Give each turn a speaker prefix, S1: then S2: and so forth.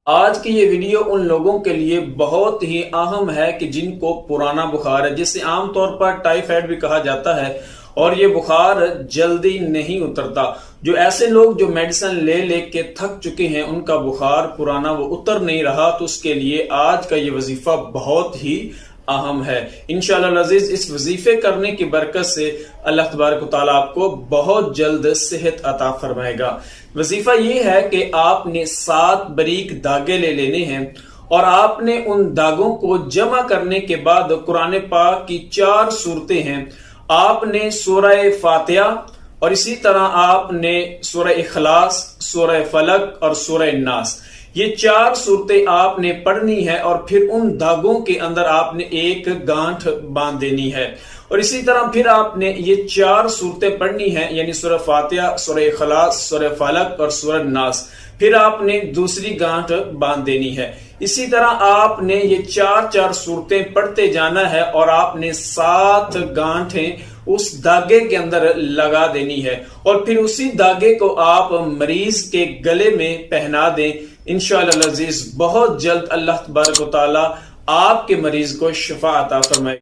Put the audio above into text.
S1: آج کی یہ ویڈیو ان لوگوں کے لیے بہت ہی اہم ہے کہ جن کو پرانا بخار ہے، جسے عام طور پر ٹائیفائڈ بھی کہا جاتا ہے، اور یہ بخار جلدی نہیں اترتا۔ جو ایسے لوگ جو میڈیسن لے لے کے تھک چکے ہیں، ان کا بخار پرانا وہ اتر نہیں رہا، تو اس کے لیے آج کا یہ وظیفہ بہت ہی اہم ہے۔ انشاءاللہ العزیز اس وظیفے کرنے کی برکت سے اللہ تبارک و تعالیٰ آپ کو بہت جلد صحت عطا فرمائے گا۔ وظیفہ یہ ہے کہ آپ نے 7 باریک داغے لے لینے ہیں، اور آپ نے ان داغوں کو جمع کرنے کے بعد قرآن پاک کی 4 سورتیں ہیں، آپ نے سورہ فاتحہ اور اسی طرح آپ نے سورہ اخلاص، سورہ فلق اور سورہ ناس، یہ 4 صورتیں آپ نے پڑھنی ہے، اور پھر ان داغوں کے اندر آپ نے ایک گانٹھ باندھ دینی ہے، اور اسی طرح پھر آپ نے یہ 4 صورتیں پڑھنی ہیں، یعنی سورہ فاتحہ، سورہ اخلاص، سورہ فلق اور سورہ ناس، پھر آپ نے دوسری گانٹھ باندھ دینی ہے۔ اسی طرح آپ نے یہ 4 صورتیں پڑھتے جانا ہے، اور آپ نے 7 گانٹھیں اس داغے کے اندر لگا دینی ہے، اور پھر اسی داغے کو آپ مریض کے گلے میں پہنا دیں۔ انشاءاللہ العزیز بہت جلد اللہ تبارک و تعالی آپ کے مریض کو شفا عطا فرمائے۔